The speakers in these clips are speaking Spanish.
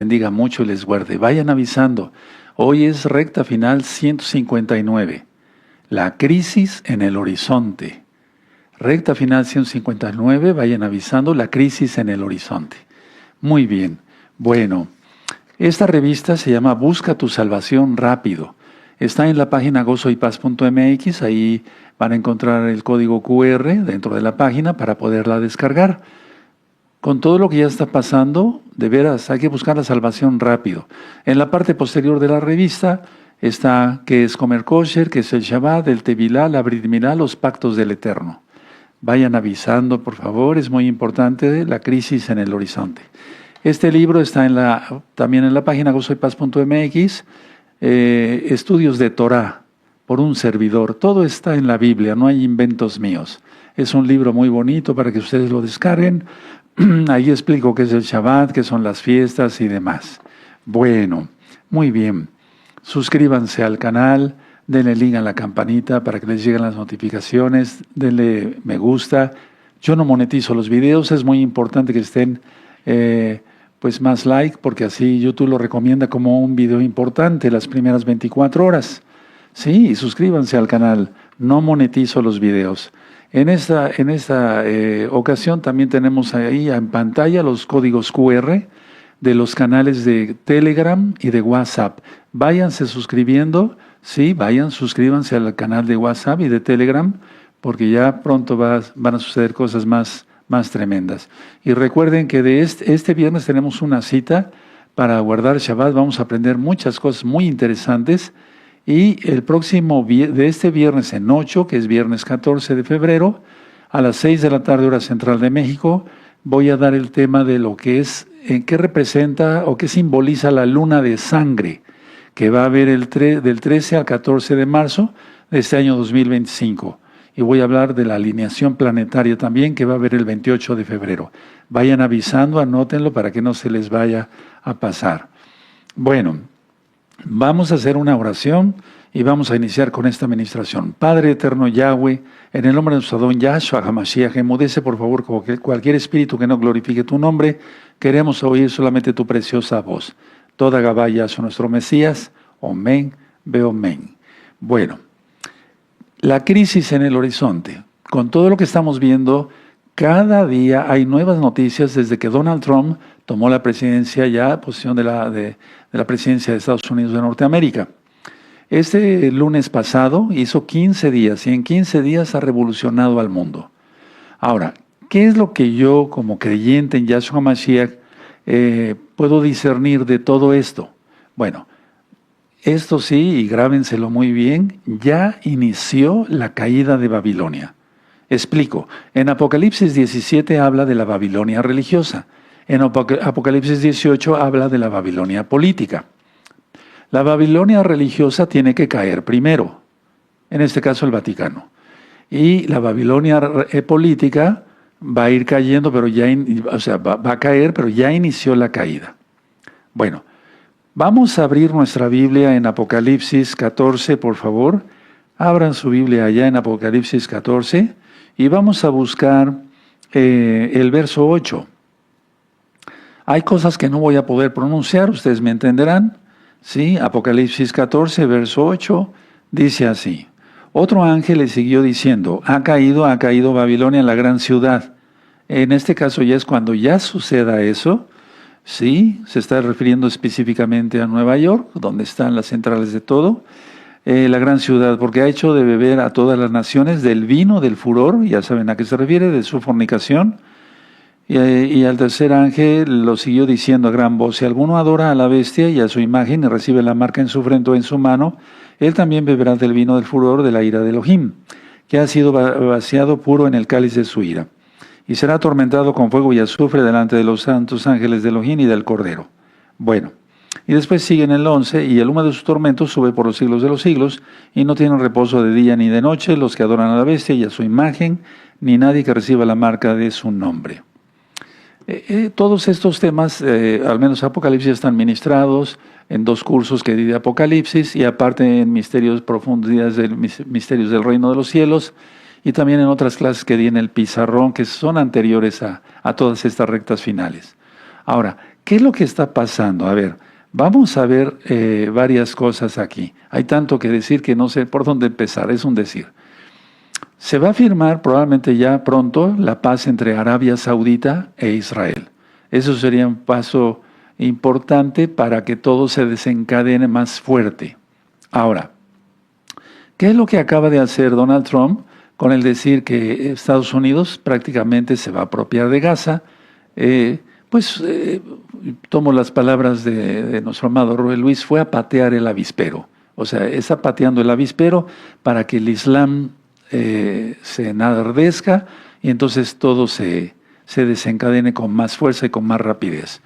bendiga mucho y les guarde. Vayan avisando. Hoy es recta final 159. La crisis en el horizonte. Recta final 159, vayan avisando, la crisis en el horizonte. Muy bien. Bueno, esta revista se llama Busca tu salvación rápido. Está en la página gozoypaz.mx, ahí van a encontrar el código QR dentro de la página para poderla descargar. Con todo lo que ya está pasando, de veras, hay que buscar la salvación rápido. En la parte posterior de la revista está qué es comer kosher, qué es el Shabbat, el Tevilá, la Brit Milá, los pactos del Eterno. Vayan avisando, por favor, es muy importante la crisis en el horizonte. Este libro está también en la página gozoypaz.mx, estudios de Torah por un servidor. Todo está en la Biblia, no hay inventos míos. Es un libro muy bonito para que ustedes lo descarguen. Ahí explico qué es el Shabbat, qué son las fiestas y demás. Bueno, muy bien. Suscríbanse al canal, denle link a la campanita para que les lleguen las notificaciones, denle me gusta. Yo no monetizo los videos, es muy importante que estén pues más like, porque así YouTube lo recomienda como un video importante las primeras 24 horas. Sí, y suscríbanse al canal, no monetizo los videos. En esta ocasión también tenemos ahí en pantalla los códigos QR de los canales de Telegram y de WhatsApp. Váyanse suscribiendo, sí, suscríbanse al canal de WhatsApp y de Telegram, porque ya pronto van a suceder cosas más tremendas. Y recuerden que de este viernes tenemos una cita para guardar Shabbat, vamos a aprender muchas cosas muy interesantes. Y el próximo, de este viernes en 8, que es viernes 14 de febrero, a las 6 de la tarde, hora central de México, voy a dar el tema de lo que es, qué representa o qué simboliza la luna de sangre, que va a haber del 13 al 14 de marzo de este año 2025. Y voy a hablar de la alineación planetaria también, que va a haber el 28 de febrero. Vayan avisando, anótenlo para que no se les vaya a pasar. Bueno, vamos a hacer una oración y vamos a iniciar con esta administración. Padre eterno Yahweh, en el nombre de nuestro don Yahshua HaMashiach, emudece por favor cualquier espíritu que no glorifique tu nombre. Queremos oír solamente tu preciosa voz. Toda Gabá Yahshua nuestro Mesías. Omen, Beomen. Bueno, la crisis en el horizonte. Con todo lo que estamos viendo, cada día hay nuevas noticias desde que Donald Trump tomó la presidencia, posesión de la presidencia de Estados Unidos de Norteamérica. Este lunes pasado hizo 15 días y en 15 días ha revolucionado al mundo. Ahora, ¿qué es lo que yo como creyente en Yahshua Mashiach puedo discernir de todo esto? Bueno, esto sí, y grábenselo muy bien, ya inició la caída de Babilonia. Explico, en Apocalipsis 17 habla de la Babilonia religiosa. En Apocalipsis 18 habla de la Babilonia política. La Babilonia religiosa tiene que caer primero, en este caso el Vaticano. Y la Babilonia política va a ir cayendo, pero va a caer, pero ya inició la caída. Bueno, vamos a abrir nuestra Biblia en Apocalipsis 14, por favor. Abran su Biblia allá en Apocalipsis 14 y vamos a buscar el verso 8. Hay cosas que no voy a poder pronunciar, ustedes me entenderán. Sí, Apocalipsis 14, verso 8, dice así. Otro ángel le siguió diciendo, ha caído Babilonia, la gran ciudad. En este caso ya es cuando ya suceda eso. Sí, se está refiriendo específicamente a Nueva York, donde están las centrales de todo. La gran ciudad, porque ha hecho de beber a todas las naciones del vino, del furor, ya saben a qué se refiere, de su fornicación. Y al tercer ángel lo siguió diciendo a gran voz, si alguno adora a la bestia y a su imagen y recibe la marca en su frente o en su mano, él también beberá del vino del furor de la ira de Elohim, que ha sido vaciado puro en el cáliz de su ira. Y será atormentado con fuego y azufre delante de los santos ángeles de Elohim y del Cordero. Bueno, y después sigue en el 11, y el humo de sus tormentos sube por los siglos de los siglos, y no tienen reposo de día ni de noche los que adoran a la bestia y a su imagen, ni nadie que reciba la marca de su nombre. Todos estos temas, al menos Apocalipsis, están ministrados en 2 cursos que di de Apocalipsis y aparte en profundidades misterios del reino de los cielos y también en otras clases que di en el pizarrón que son anteriores a todas estas rectas finales. Ahora, ¿Qué es lo que está pasando? A ver, vamos a ver varias cosas aquí. Hay tanto que decir que no sé por dónde empezar, es un decir. Se va a firmar probablemente ya pronto la paz entre Arabia Saudita e Israel. Eso sería un paso importante para que todo se desencadene más fuerte. Ahora, ¿qué es lo que acaba de hacer Donald Trump con el decir que Estados Unidos prácticamente se va a apropiar de Gaza? Tomo las palabras de nuestro amado Rubén Luis, fue a patear el avispero. O sea, está pateando el avispero para que el Islam se enardezca y entonces todo se desencadene con más fuerza y con más rapidez.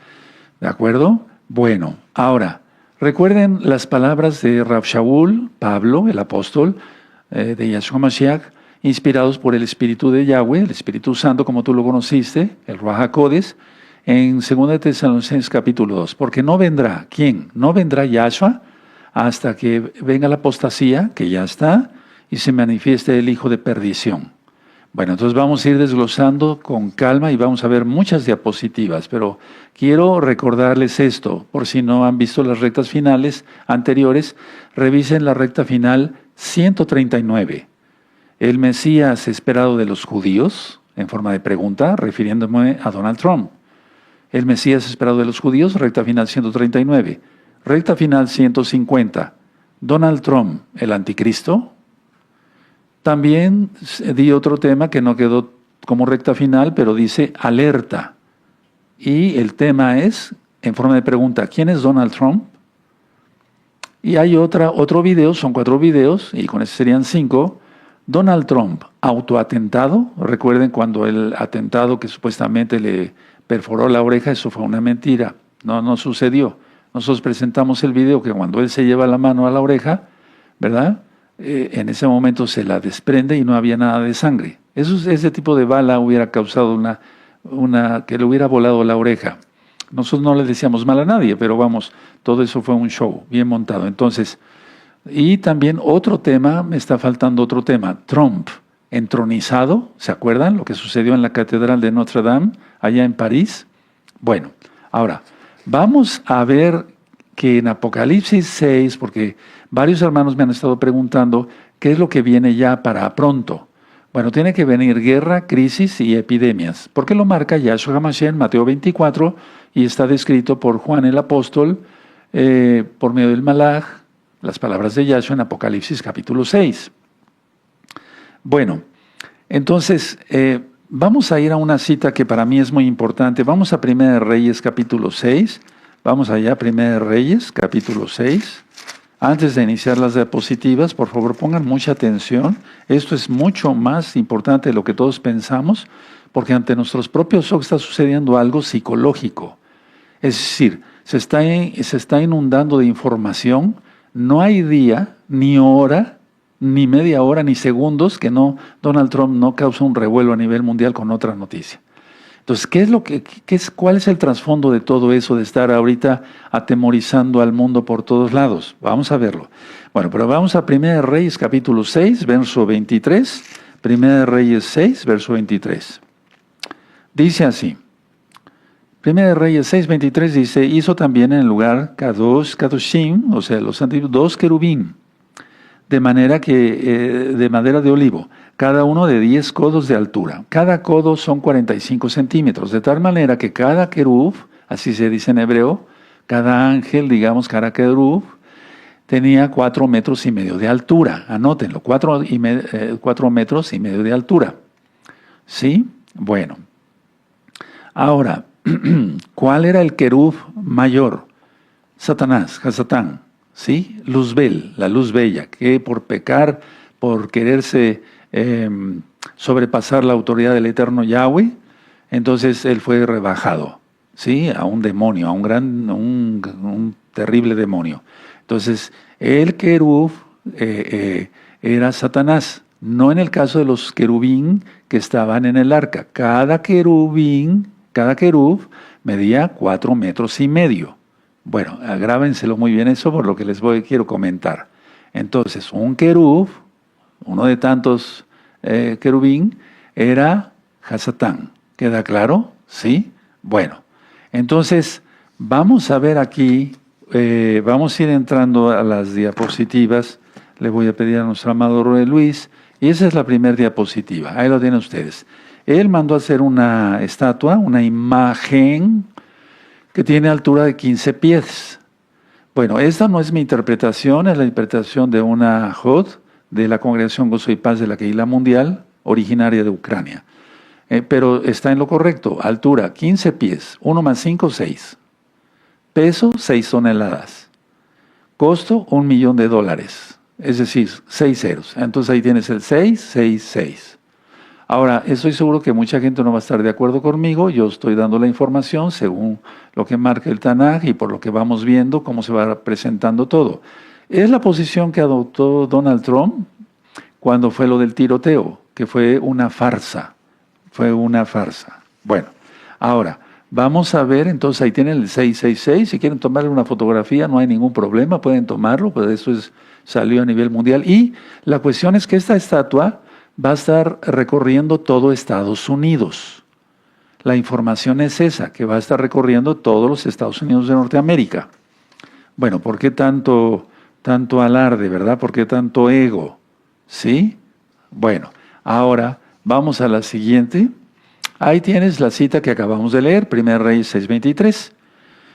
¿De acuerdo? Bueno, ahora, recuerden las palabras de Rav Shaul, Pablo, el apóstol de Yahshua Mashiach, inspirados por el Espíritu de Yahweh, el Espíritu Santo, como tú lo conociste, el Ruach HaKodesh, en 2 Tesalonicenses capítulo 2. Porque no vendrá, ¿quién? No vendrá Yahshua hasta que venga la apostasía, que ya está, y se manifieste el hijo de perdición. Bueno, entonces vamos a ir desglosando con calma y vamos a ver muchas diapositivas, pero quiero recordarles esto, por si no han visto las rectas finales anteriores, revisen la recta final 139. El Mesías esperado de los judíos, en forma de pregunta, refiriéndome a Donald Trump. El Mesías esperado de los judíos, recta final 139. Recta final 150. Donald Trump, el anticristo. También di otro tema que no quedó como recta final, pero dice alerta. Y el tema es, en forma de pregunta, ¿quién es Donald Trump? Y hay otro video, son 4 videos, y con eso serían 5. Donald Trump, autoatentado. Recuerden cuando el atentado que supuestamente le perforó la oreja, eso fue una mentira. No sucedió. Nosotros presentamos el video que cuando él se lleva la mano a la oreja, ¿verdad? En ese momento se la desprende y no había nada de sangre. Ese tipo de bala hubiera causado que le hubiera volado la oreja. Nosotros no le decíamos mal a nadie, pero vamos, todo eso fue un show bien montado. Entonces, y también otro tema, me está faltando otro tema, Trump, entronizado, ¿se acuerdan lo que sucedió en la Catedral de Notre Dame, allá en París? Bueno, ahora, vamos a ver que en Apocalipsis 6, porque varios hermanos me han estado preguntando qué es lo que viene ya para pronto. Bueno, tiene que venir guerra, crisis y epidemias. ¿Por qué lo marca Yahshua HaMashiach en Mateo 24 y está descrito por Juan el apóstol por medio del Malaj, las palabras de Yahshua en Apocalipsis capítulo 6? Bueno, entonces vamos a ir a una cita que para mí es muy importante. Vamos a 1 Reyes capítulo 6. Vamos allá, 1 Reyes capítulo 6. Antes de iniciar las diapositivas, por favor pongan mucha atención. Esto es mucho más importante de lo que todos pensamos, porque ante nuestros propios ojos está sucediendo algo psicológico. Es decir, se está inundando de información. No hay día, ni hora, ni media hora, ni segundos que Donald Trump no causa un revuelo a nivel mundial con otra noticia. Entonces, ¿cuál es el trasfondo de todo eso, de estar ahorita atemorizando al mundo por todos lados? Vamos a verlo. Bueno, pero vamos a 1 Reyes capítulo 6, verso 23. 1 Reyes 6, verso 23. Dice así. 1 Reyes 6, 23 dice, hizo también en el lugar Kadoshim, o sea, los antiguos, 2 querubín, de manera que, de madera de olivo, cada uno de 10 codos de altura. Cada codo son 45 centímetros, de tal manera que cada querub, así se dice en hebreo, cada ángel, digamos, cada querub, tenía 4 metros y medio de altura. Anótenlo, 4 metros y medio de altura. ¿Sí? Bueno. Ahora, ¿cuál era el querub mayor? Satanás, Hasatán. ¿Sí? Luzbel, la luz bella, que por pecar, por quererse sobrepasar la autoridad del eterno Yahweh, entonces él fue rebajado, ¿sí? A un demonio, a un terrible demonio. Entonces, el querub era Satanás, no en el caso de los querubín que estaban en el arca. Cada querub medía 4 metros y medio. Bueno, grábenselo muy bien eso por lo que quiero comentar. Entonces, un querub, uno de tantos querubín, era Hasatán. ¿Queda claro? ¿Sí? Bueno, entonces Vamos a ver aquí, vamos a ir entrando a las diapositivas. Le voy a pedir a nuestro amado Roe Luis, y esa es la primera diapositiva, ahí lo tienen ustedes. Él mandó a hacer una estatua, una imagen que tiene altura de 15 pies. Bueno, esta no es mi interpretación, es la interpretación de una Jod de la Congregación Gozo y Paz de la Kehilá Mundial, originaria de Ucrania. Pero está en lo correcto, altura 15 pies, 1 más 5, 6. Peso, 6 toneladas. Costo, $1.000.000. Es decir, 6 ceros. Entonces ahí tienes el 6, 6, 6. Ahora, estoy seguro que mucha gente no va a estar de acuerdo conmigo. Yo estoy dando la información según lo que marca el Tanaj y por lo que vamos viendo cómo se va presentando todo. Es la posición que adoptó Donald Trump cuando fue lo del tiroteo, que fue una farsa. Fue una farsa. Bueno, ahora, vamos a ver, entonces ahí tienen el 666, si quieren tomarle una fotografía no hay ningún problema, pueden tomarlo, pues eso salió a nivel mundial. Y la cuestión es que esta estatua va a estar recorriendo todo Estados Unidos. La información es esa, que va a estar recorriendo todos los Estados Unidos de Norteamérica. Bueno, ¿por qué tanto alarde, verdad? ¿Por qué tanto ego? ¿Sí? Bueno, ahora vamos a la siguiente. Ahí tienes la cita que acabamos de leer, 1 Reyes 6:23.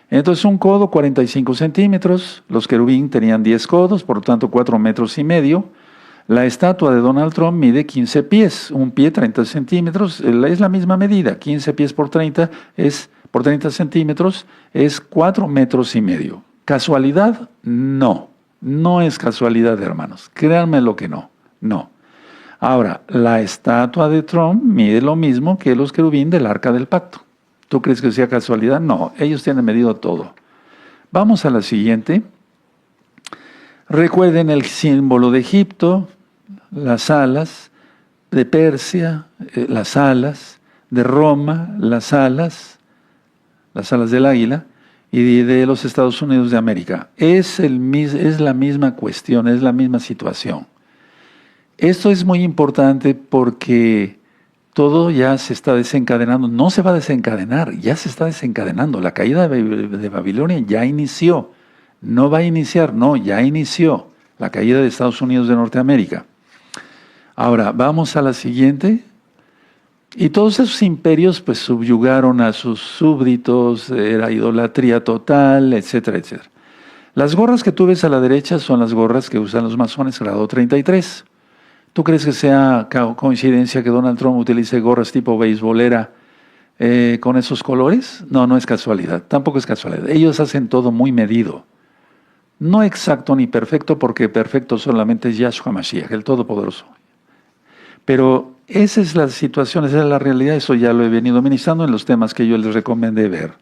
Entonces un codo 45 centímetros, los querubín tenían 10 codos, por lo tanto 4 metros y medio. La estatua de Donald Trump mide 15 pies, un pie 30 centímetros, es la misma medida, 15 pies por 30 centímetros, es 4 metros y medio. ¿Casualidad? No, no es casualidad, hermanos, créanme lo que no, no. Ahora, la estatua de Trump mide lo mismo que los querubín del Arca del Pacto. ¿Tú crees que sea casualidad? No, ellos tienen medido todo. Vamos a la siguiente. Recuerden el símbolo de Egipto, las alas, de Persia, las alas, de Roma, las alas del águila, y de los Estados Unidos de América. Es la misma cuestión, es la misma situación. Esto es muy importante porque todo ya se está desencadenando. No se va a desencadenar, ya se está desencadenando. La caída de Babilonia ya inició. No va a iniciar, no, ya inició la caída de Estados Unidos de Norteamérica. Ahora, vamos a la siguiente. Y todos esos imperios pues subyugaron a sus súbditos, era idolatría total, etcétera, etcétera. Las gorras que tú ves a la derecha son las gorras que usan los masones grado 33. ¿Tú crees que sea coincidencia que Donald Trump utilice gorras tipo beisbolera con esos colores? No, no es casualidad, tampoco es casualidad. Ellos hacen todo muy medido. No exacto ni perfecto, porque perfecto solamente es Yahshua Mashiach, el Todopoderoso. Pero esa es la situación, esa es la realidad, eso ya lo he venido ministrando en los temas que yo les recomendé ver.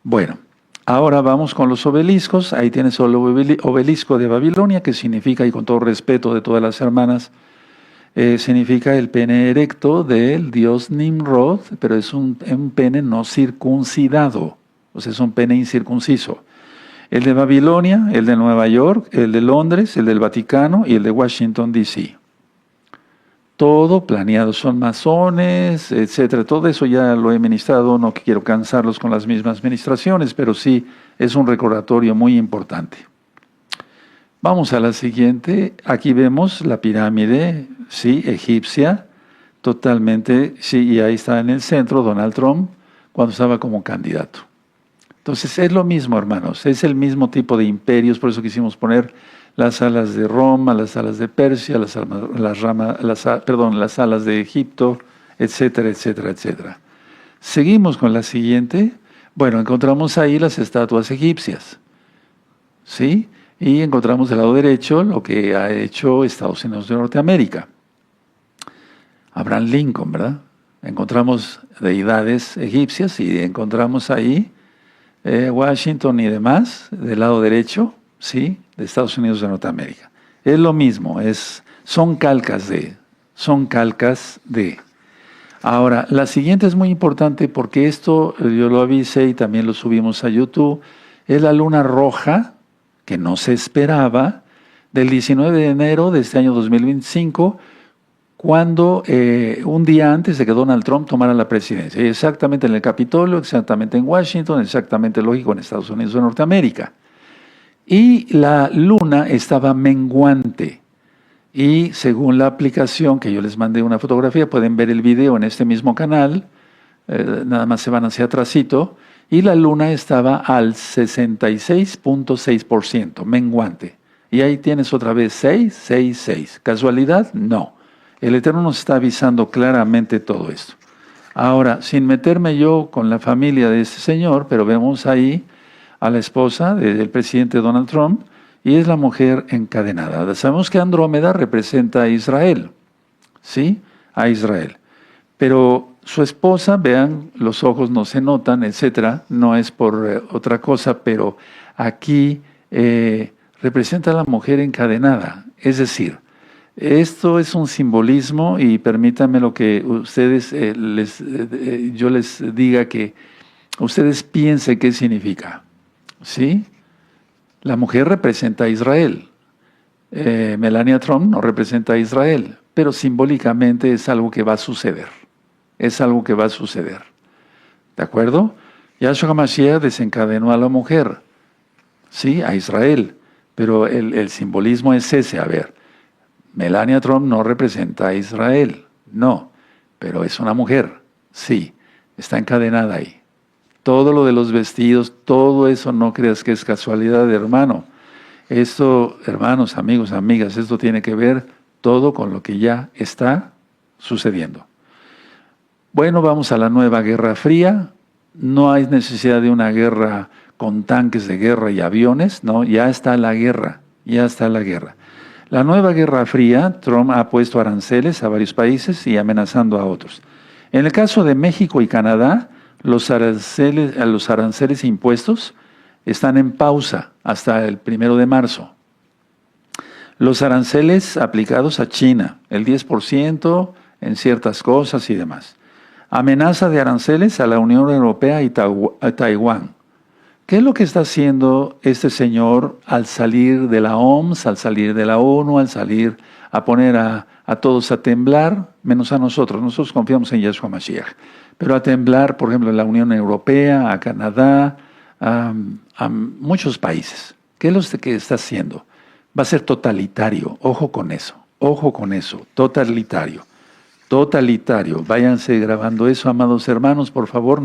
Bueno, ahora vamos con los obeliscos. Ahí tienes el obelisco de Babilonia, que significa, y con todo respeto de todas las hermanas, significa el pene erecto del dios Nimrod, pero es un pene no circuncidado, o sea, es un pene incircunciso. El de Babilonia, el de Nueva York, el de Londres, el del Vaticano y el de Washington, D.C. Todo planeado, son masones, etcétera. Todo eso ya lo he ministrado, no quiero cansarlos con las mismas ministraciones, pero sí es un recordatorio muy importante. Vamos a la siguiente. Aquí vemos la pirámide, sí, egipcia, totalmente, sí, y ahí está en el centro Donald Trump cuando estaba como candidato. Entonces es lo mismo, hermanos, es el mismo tipo de imperios, por eso quisimos poner las alas de Roma, las alas de Persia, las alas de Egipto, etcétera, etcétera, etcétera. Seguimos con la siguiente. Bueno, encontramos ahí las estatuas egipcias, ¿sí? Y encontramos del lado derecho lo que ha hecho Estados Unidos de Norteamérica. Abraham Lincoln, ¿verdad? Encontramos deidades egipcias y encontramos ahí Washington y demás, del lado derecho, ¿sí?, de Estados Unidos de Norteamérica. Es lo mismo, son calcas de. Ahora, la siguiente es muy importante porque esto yo lo avisé y también lo subimos a YouTube. Es la luna roja, que no se esperaba, del 19 de enero de este año 2025, cuando un día antes de que Donald Trump tomara la presidencia, exactamente en el Capitolio, exactamente en Washington, exactamente lógico en Estados Unidos de Norteamérica. Y la luna estaba menguante. Y según la aplicación, que yo les mandé una fotografía, pueden ver el video en este mismo canal, nada más se van hacia atrásito, y la luna estaba al 66.6%, menguante. Y ahí tienes otra vez 6, 6, 6. ¿Casualidad? No. El Eterno nos está avisando claramente todo esto. Ahora, sin meterme yo con la familia de este señor, pero vemos ahí a la esposa del presidente Donald Trump, y es la mujer encadenada. Sabemos que Andrómeda representa a Israel, ¿sí? A Israel. Pero su esposa, vean, los ojos no se notan, etcétera, no es por otra cosa, pero aquí representa a la mujer encadenada. Es decir, esto es un simbolismo y permítanme lo que ustedes, yo les diga que ustedes piensen qué significa, ¿sí? La mujer representa a Israel. Melania Trump no representa a Israel, pero simbólicamente es algo que va a suceder. Es algo que va a suceder. ¿De acuerdo? Yahshua HaMashiach desencadenó a la mujer, sí, a Israel, pero el simbolismo es ese. A ver, Melania Trump no representa a Israel, no, pero es una mujer, sí, está encadenada ahí. Todo lo de los vestidos, todo eso no creas que es casualidad, hermano. Esto, hermanos, amigos, amigas, esto tiene que ver todo con lo que ya está sucediendo. Bueno, vamos a la nueva Guerra Fría. No hay necesidad de una guerra con tanques de guerra y aviones, no, ya está la guerra, ya está la guerra. La nueva Guerra Fría, Trump ha puesto aranceles a varios países y amenazando a otros. En el caso de México y Canadá, los aranceles impuestos están en pausa hasta el 1 de marzo. Los aranceles aplicados a China, el 10% en ciertas cosas y demás. Amenaza de aranceles a la Unión Europea y a Taiwán. ¿Qué es lo que está haciendo este señor al salir de la OMS, al salir de la ONU, al salir a poner a todos a temblar, menos a nosotros? Nosotros confiamos en Yahshua Mashiach. Pero a temblar, por ejemplo, en la Unión Europea, a Canadá, a muchos países. ¿Qué es lo que está haciendo? Va a ser totalitario. Ojo con eso, totalitario. Totalitario. Váyanse grabando eso, amados hermanos, por favor.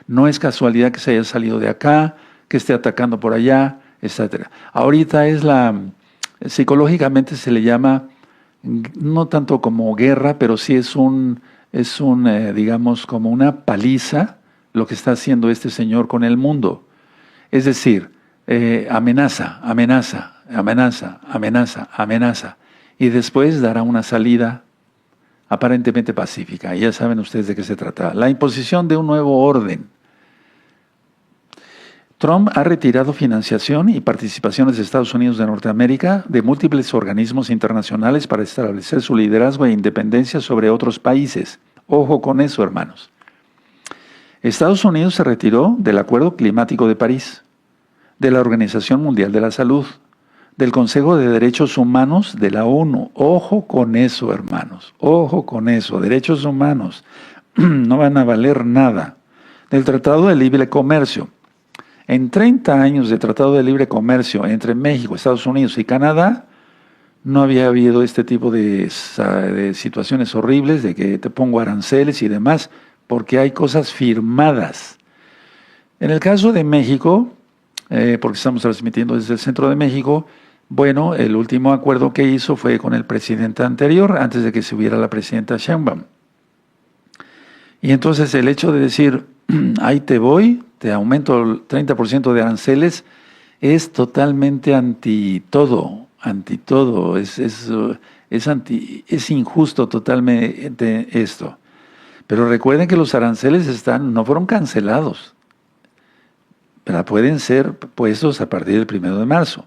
No es casualidad que se haya salido de acá, que esté atacando por allá, etcétera. Ahorita psicológicamente se le llama, no tanto como guerra, pero sí es digamos, como una paliza lo que está haciendo este señor con el mundo. Es decir, amenaza. Y después dará una salida aparentemente pacífica. Ya saben ustedes de qué se trata. La imposición de un nuevo orden. Trump ha retirado financiación y participaciones de Estados Unidos de Norteamérica de múltiples organismos internacionales para establecer su liderazgo e independencia sobre otros países. Ojo con eso, hermanos. Estados Unidos se retiró del Acuerdo Climático de París, de la Organización Mundial de la Salud, del Consejo de Derechos Humanos de la ONU. Ojo con eso, hermanos. Ojo con eso. Derechos humanos no van a valer nada. Del Tratado de Libre Comercio. En 30 años de Tratado de Libre Comercio entre México, Estados Unidos y Canadá, no había habido este tipo de situaciones horribles de que te pongo aranceles y demás, porque hay cosas firmadas. En el caso de México, porque estamos transmitiendo desde el centro de México, bueno, el último acuerdo que hizo fue con el presidente anterior, antes de que subiera la presidenta Sheinbaum. Y entonces el hecho de decir, ahí te voy, te aumento el 30% de aranceles, es totalmente anti todo, es injusto totalmente esto. Pero recuerden que los aranceles no fueron cancelados, pero pueden ser puestos a partir del 1 de marzo.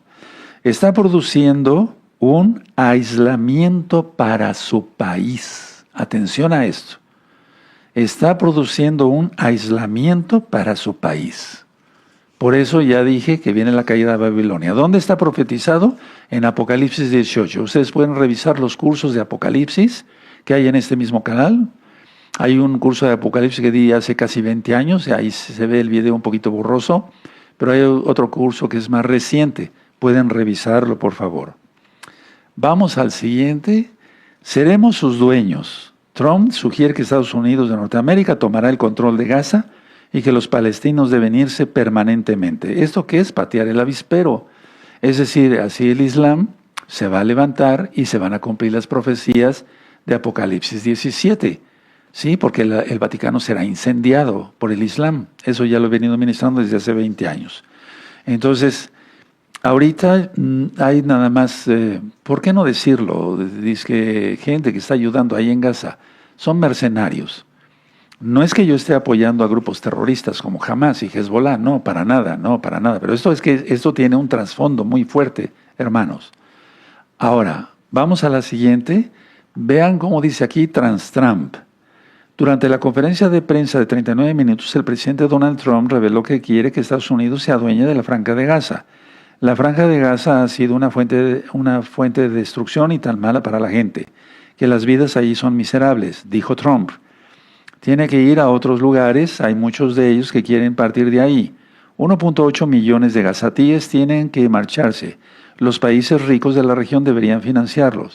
Está produciendo un aislamiento para su país. Atención a esto. Está produciendo un aislamiento para su país. Por eso ya dije que viene la caída de Babilonia. ¿Dónde está profetizado? En Apocalipsis 18. Ustedes pueden revisar los cursos de Apocalipsis que hay en este mismo canal. Hay un curso de Apocalipsis que di hace casi 20 años, y ahí se ve el video un poquito borroso, pero hay otro curso que es más reciente. Pueden revisarlo, por favor. Vamos al siguiente. Seremos sus dueños. Trump sugiere que Estados Unidos de Norteamérica tomará el control de Gaza y que los palestinos deben irse permanentemente. ¿Esto qué es? Patear el avispero. Es decir, así el Islam se va a levantar y se van a cumplir las profecías de Apocalipsis 17. Sí, porque el Vaticano será incendiado por el Islam. Eso ya lo he venido ministrando desde hace 20 años. Entonces, ahorita hay nada más, ¿por qué no decirlo? Dice que gente que está ayudando ahí en Gaza son mercenarios. No es que yo esté apoyando a grupos terroristas como Hamas y Hezbollah, no, para nada, no, para nada. Pero esto tiene un trasfondo muy fuerte, hermanos. Ahora, vamos a la siguiente. Vean cómo dice aquí Trump. Durante la conferencia de prensa de 39 minutos, el presidente Donald Trump reveló que quiere que Estados Unidos sea dueña de la Franja de Gaza. La Franja de Gaza ha sido una fuente de destrucción y tan mala para la gente, que las vidas allí son miserables, dijo Trump. Tiene que ir a otros lugares, hay muchos de ellos que quieren partir de ahí. 1.8 millones de gazatíes tienen que marcharse. Los países ricos de la región deberían financiarlo.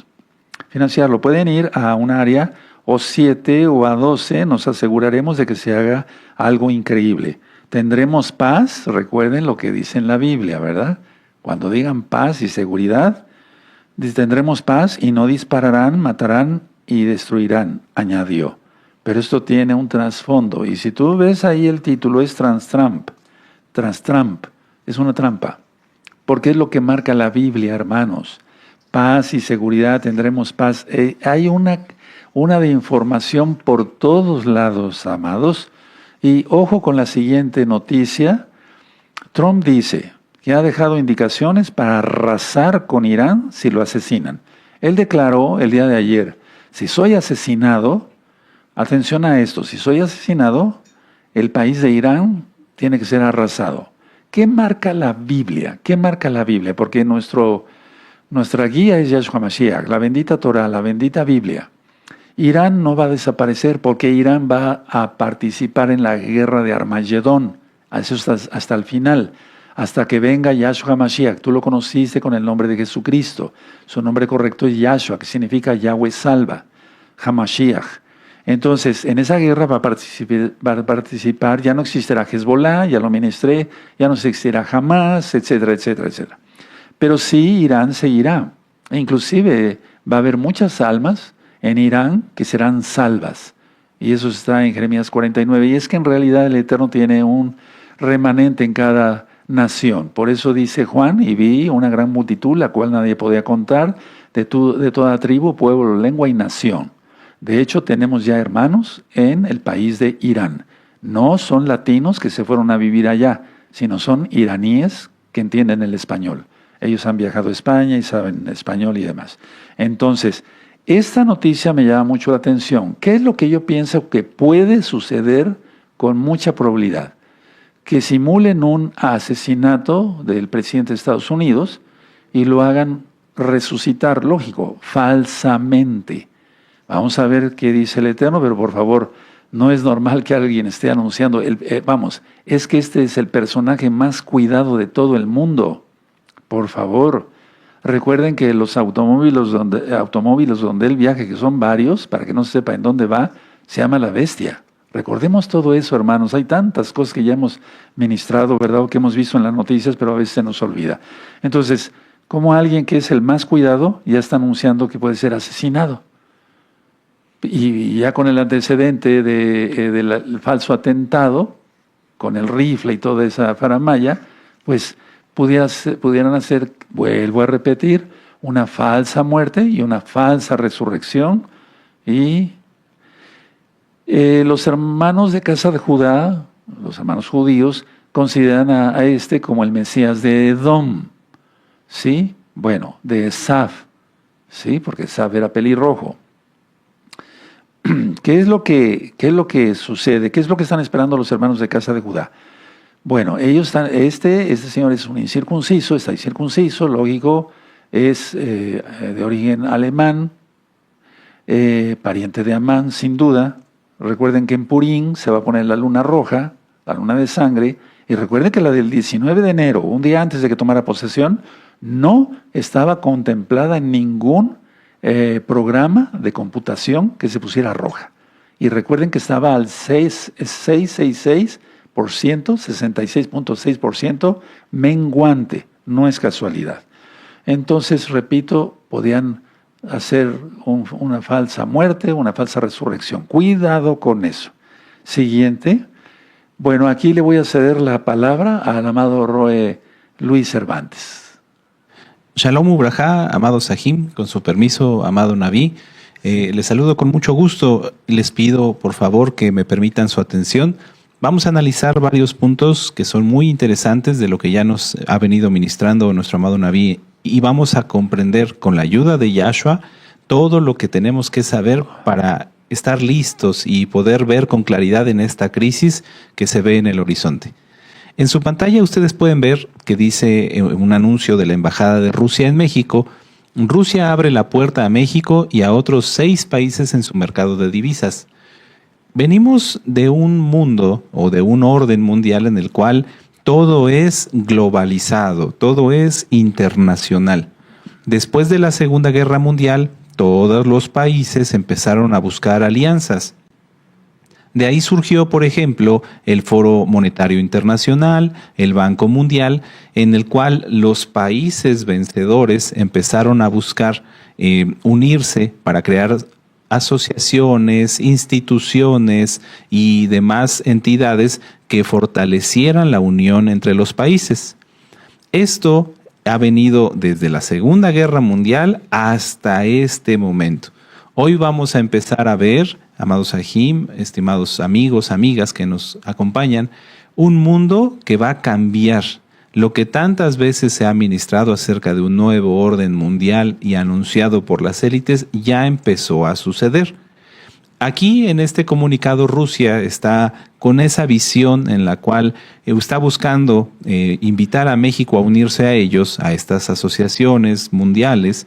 Pueden ir a un área o 7 o a 12, nos aseguraremos de que se haga algo increíble. Tendremos paz, recuerden lo que dice en la Biblia, ¿verdad? Cuando digan paz y seguridad, tendremos paz y no dispararán, matarán y destruirán, añadió. Pero esto tiene un trasfondo, y si tú ves ahí el título es Trump, es una trampa, porque es lo que marca la Biblia, hermanos. Paz y seguridad, tendremos paz. Hay una de información por todos lados, amados. Y ojo con la siguiente noticia. Trump dice que ha dejado indicaciones para arrasar con Irán si lo asesinan. Él declaró el día de ayer, si soy asesinado, atención a esto, si soy asesinado, el país de Irán tiene que ser arrasado. ¿Qué marca la Biblia? ¿Qué marca la Biblia? Porque nuestra guía es Yahshua Mashiach, la bendita Torah, la bendita Biblia. Irán no va a desaparecer porque Irán va a participar en la guerra de Armagedón, hasta el final, hasta que venga Yahshua Mashiach. Tú lo conociste con el nombre de Jesucristo. Su nombre correcto es Yahshua, que significa Yahweh salva, Hamashiach. Entonces, en esa guerra va a participar, ya no existirá Hezbollah, ya lo ministré, ya no existirá Hamas, etcétera, etcétera, etcétera. Pero sí, Irán seguirá. E inclusive va a haber muchas almas en Irán que serán salvas. Y eso está en Jeremías 49. Y es que en realidad el Eterno tiene un remanente en cada nación. Por eso dice Juan, y vi una gran multitud, la cual nadie podía contar, de toda tribu, pueblo, lengua y nación. De hecho, tenemos ya hermanos en el país de Irán. No son latinos que se fueron a vivir allá, sino son iraníes que entienden el español. Ellos han viajado a España y saben español y demás. Entonces, esta noticia me llama mucho la atención. ¿Qué es lo que yo pienso que puede suceder con mucha probabilidad? Que simulen un asesinato del presidente de Estados Unidos y lo hagan resucitar, lógico, falsamente. Vamos a ver qué dice el Eterno, pero por favor, no es normal que alguien esté anunciando. Es que este es el personaje más cuidado de todo el mundo. Por favor, recuerden que los automóviles donde él viaja, que son varios, para que no se sepa en dónde va, se llama la bestia. Recordemos todo eso, hermanos. Hay tantas cosas que ya hemos ministrado, ¿verdad?, o que hemos visto en las noticias, pero a veces se nos olvida. Entonces, como alguien que es el más cuidado ya está anunciando que puede ser asesinado. Y ya con el antecedente del falso atentado, con el rifle y toda esa faramalla, pues pudieran hacer, vuelvo a repetir, una falsa muerte y una falsa resurrección. Y los hermanos de casa de Judá, los hermanos judíos, consideran a este como el Mesías de Edom, ¿sí? Bueno, de Esaf, ¿sí? Porque Esaf era pelirrojo. ¿Qué es lo que sucede? ¿Qué es lo que están esperando los hermanos de casa de Judá? Bueno, ellos están, este señor es un incircunciso, está incircunciso, lógico, es de origen alemán, pariente de Amán, sin duda. Recuerden que en Purín se va a poner la luna roja, la luna de sangre, y recuerden que la del 19 de enero, un día antes de que tomara posesión, no estaba contemplada en ningún programa de computación que se pusiera roja. Y recuerden que estaba al 666%, 66.6% menguante, no es casualidad. Entonces, repito, podían hacer una falsa muerte, una falsa resurrección. Cuidado con eso. Siguiente. Bueno, aquí le voy a ceder la palabra al amado Roe Luis Cervantes. Shalom Ubrajá, amado Sahim, con su permiso, amado Naví. Les saludo con mucho gusto y les pido por favor que me permitan su atención. Vamos a analizar varios puntos que son muy interesantes de lo que ya nos ha venido ministrando nuestro amado Naví y vamos a comprender con la ayuda de Yahshua todo lo que tenemos que saber para estar listos y poder ver con claridad en esta crisis que se ve en el horizonte. En su pantalla ustedes pueden ver que dice un anuncio de la Embajada de Rusia en México: Rusia abre la puerta a México y a otros 6 países en su mercado de divisas. Venimos de un mundo o de un orden mundial en el cual todo es globalizado, todo es internacional. Después de la Segunda Guerra Mundial, todos los países empezaron a buscar alianzas. De ahí surgió, por ejemplo, el Foro Monetario Internacional, el Banco Mundial, en el cual los países vencedores empezaron a buscar unirse para crear asociaciones, instituciones y demás entidades que fortalecieran la unión entre los países. Esto ha venido desde la Segunda Guerra Mundial hasta este momento. Hoy vamos a empezar a ver, amados Sahim, estimados amigos, amigas que nos acompañan, un mundo que va a cambiar. Lo que tantas veces se ha ministrado acerca de un nuevo orden mundial y anunciado por las élites ya empezó a suceder. Aquí en este comunicado Rusia está con esa visión en la cual está buscando invitar a México a unirse a ellos, a estas asociaciones mundiales,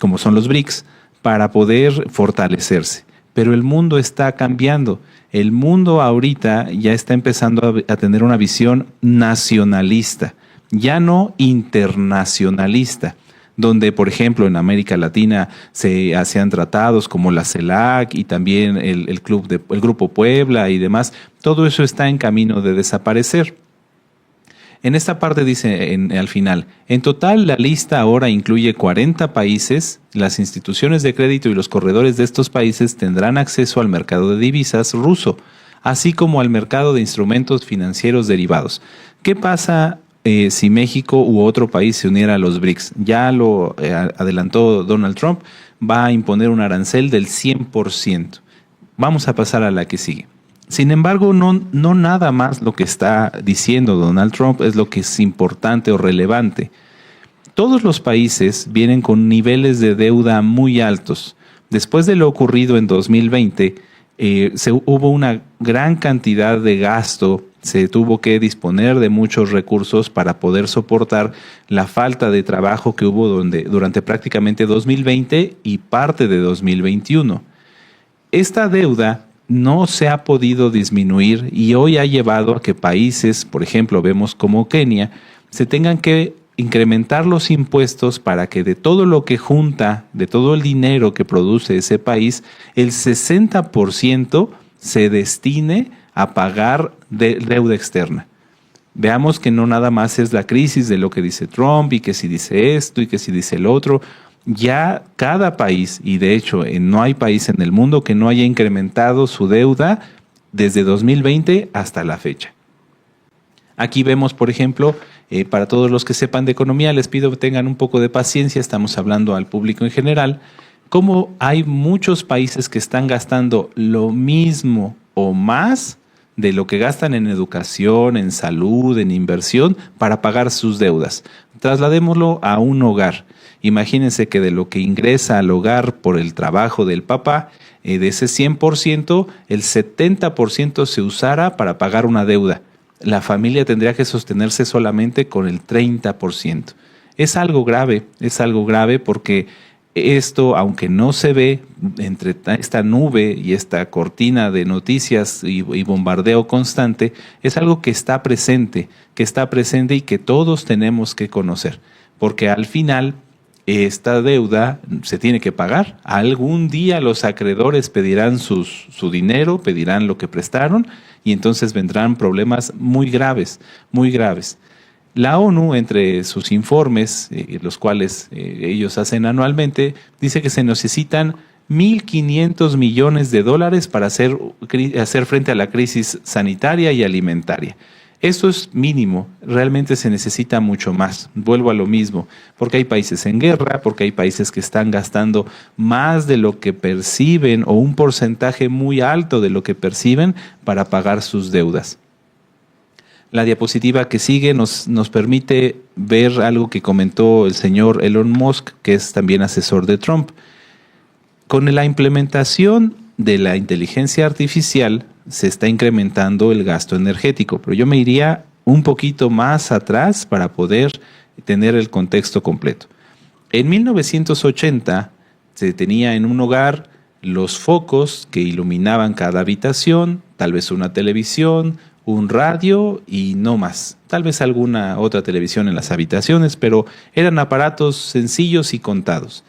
como son los BRICS, para poder fortalecerse. Pero el mundo está cambiando. El mundo ahorita ya está empezando a tener una visión nacionalista, ya no internacionalista, donde, por ejemplo, en América Latina se hacían tratados como la CELAC y también el Grupo Puebla y demás. Todo eso está en camino de desaparecer. En esta parte dice al final, en total la lista ahora incluye 40 países. Las instituciones de crédito y los corredores de estos países tendrán acceso al mercado de divisas ruso, así como al mercado de instrumentos financieros derivados. ¿Qué pasa si México u otro país se uniera a los BRICS? Ya lo adelantó Donald Trump, va a imponer un arancel del 100%. Vamos a pasar a la que sigue. Sin embargo, no nada más lo que está diciendo Donald Trump es lo que es importante o relevante. Todos los países vienen con niveles de deuda muy altos. Después de lo ocurrido en 2020, hubo una gran cantidad de gasto, se tuvo que disponer de muchos recursos para poder soportar la falta de trabajo que hubo durante prácticamente 2020 y parte de 2021. Esta deuda no se ha podido disminuir y hoy ha llevado a que países, por ejemplo, vemos como Kenia, se tengan que incrementar los impuestos para que de todo lo que junta, de todo el dinero que produce ese país, el 60% se destine a pagar deuda externa. Veamos que no nada más es la crisis de lo que dice Trump y que si dice esto y que si dice el otro. Ya cada país, y de hecho no hay país en el mundo que no haya incrementado su deuda desde 2020 hasta la fecha. Aquí vemos, por ejemplo, para todos los que sepan de economía, les pido que tengan un poco de paciencia, estamos hablando al público en general, cómo hay muchos países que están gastando lo mismo o más de lo que gastan en educación, en salud, en inversión, para pagar sus deudas. Trasladémoslo a un hogar. Imagínense que de lo que ingresa al hogar por el trabajo del papá, de ese 100%, el 70% se usara para pagar una deuda. La familia tendría que sostenerse solamente con el 30%. Es algo grave porque Esto, aunque no se ve entre esta nube y esta cortina de noticias y bombardeo constante, es algo que está presente y que todos tenemos que conocer, porque al final esta deuda se tiene que pagar. Algún día los acreedores pedirán su dinero, pedirán lo que prestaron, y entonces vendrán problemas muy graves, muy graves. La ONU, entre sus informes, los cuales ellos hacen anualmente, dice que se necesitan 1.500 millones de dólares para hacer frente a la crisis sanitaria y alimentaria. Esto es mínimo, realmente se necesita mucho más. Vuelvo a lo mismo, porque hay países en guerra, porque hay países que están gastando más de lo que perciben o un porcentaje muy alto de lo que perciben para pagar sus deudas. La diapositiva que sigue nos permite ver algo que comentó el señor Elon Musk, que es también asesor de Trump. Con la implementación de la inteligencia artificial se está incrementando el gasto energético, pero yo me iría un poquito más atrás para poder tener el contexto completo. En 1980 se tenía en un hogar los focos que iluminaban cada habitación, tal vez una televisión, un radio y no más. Tal vez alguna otra televisión en las habitaciones, pero eran aparatos sencillos y contados.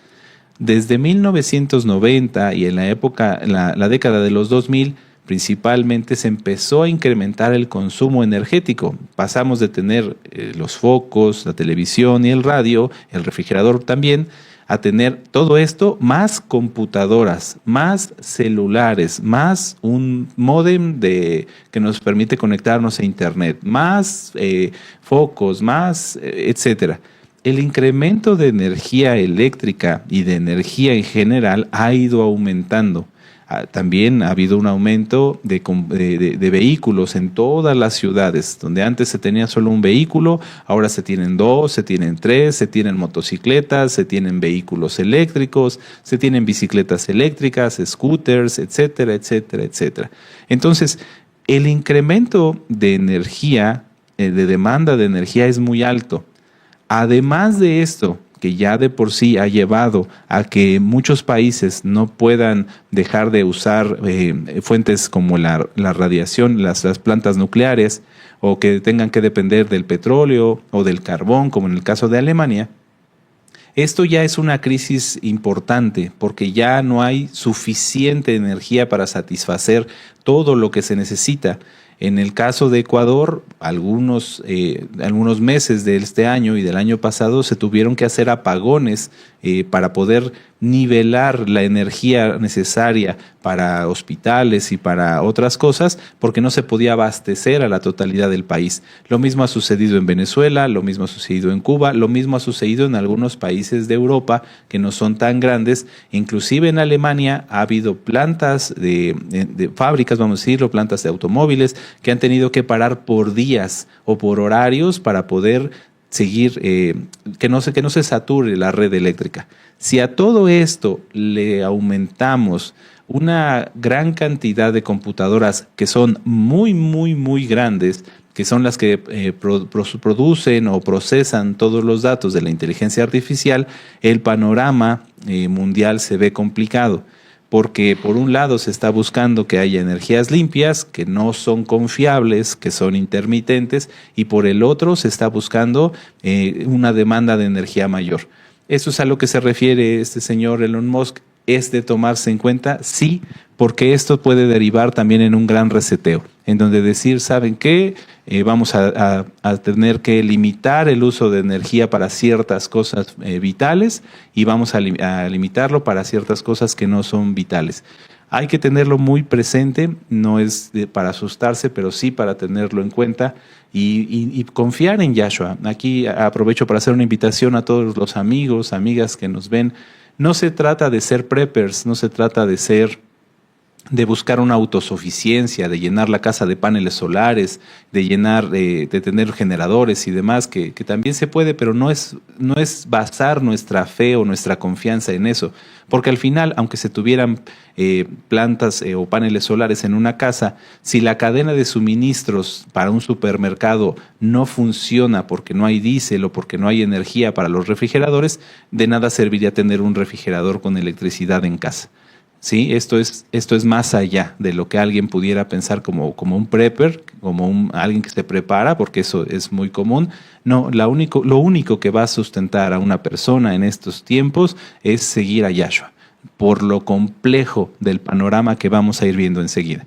Desde 1990 y en la década de los 2000, principalmente se empezó a incrementar el consumo energético. Pasamos de tener los focos, la televisión y el radio, el refrigerador también, a tener todo esto, más computadoras, más celulares, más un módem que nos permite conectarnos a internet, más focos, más etcétera. El incremento de energía eléctrica y de energía en general ha ido aumentando. También ha habido un aumento de vehículos en todas las ciudades, donde antes se tenía solo un vehículo, ahora se tienen 2, se tienen 3, se tienen motocicletas, se tienen vehículos eléctricos, se tienen bicicletas eléctricas, scooters, etcétera, etcétera, etcétera. Entonces, el incremento de energía, de demanda de energía es muy alto. Además de esto, que ya de por sí ha llevado a que muchos países no puedan dejar de usar fuentes como la radiación, las plantas nucleares, o que tengan que depender del petróleo o del carbón, como en el caso de Alemania. Esto ya es una crisis importante porque ya no hay suficiente energía para satisfacer todo lo que se necesita. En el caso de Ecuador, algunos meses de este año y del año pasado se tuvieron que hacer apagones para poder nivelar la energía necesaria para hospitales y para otras cosas, porque no se podía abastecer a la totalidad del país. Lo mismo ha sucedido en Venezuela, lo mismo ha sucedido en Cuba, lo mismo ha sucedido en algunos países de Europa que no son tan grandes. Inclusive en Alemania ha habido plantas de fábricas, vamos a decirlo, plantas de automóviles que han tenido que parar por días o por horarios para poder seguir, que no se sature la red eléctrica. Si a todo esto le aumentamos una gran cantidad de computadoras que son muy, muy, muy grandes, que son las que producen o procesan todos los datos de la inteligencia artificial, el panorama mundial se ve complicado. Porque por un lado se está buscando que haya energías limpias, que no son confiables, que son intermitentes, y por el otro se está buscando una demanda de energía mayor. Eso es a lo que se refiere este señor Elon Musk. ¿Es de tomarse en cuenta? Sí, porque esto puede derivar también en un gran reseteo, en donde decir, ¿saben qué? Vamos a tener que limitar el uso de energía para ciertas cosas vitales y vamos a limitarlo para ciertas cosas que no son vitales. Hay que tenerlo muy presente, no es para asustarse, pero sí para tenerlo en cuenta y confiar en Yahshua. Aquí aprovecho para hacer una invitación a todos los amigos, amigas que nos ven. No se trata de ser preppers, no se trata de ser de buscar una autosuficiencia, de llenar la casa de paneles solares, de llenar, de tener generadores y demás, que también se puede, pero no es basar nuestra fe o nuestra confianza en eso. Porque al final, aunque se tuvieran plantas o paneles solares en una casa, si la cadena de suministros para un supermercado no funciona porque no hay diésel o porque no hay energía para los refrigeradores, de nada serviría tener un refrigerador con electricidad en casa. Sí, esto es más allá de lo que alguien pudiera pensar como un prepper, como alguien que se prepara, porque eso es muy común. No, lo único que va a sustentar a una persona en estos tiempos es seguir a Yahshua, por lo complejo del panorama que vamos a ir viendo enseguida.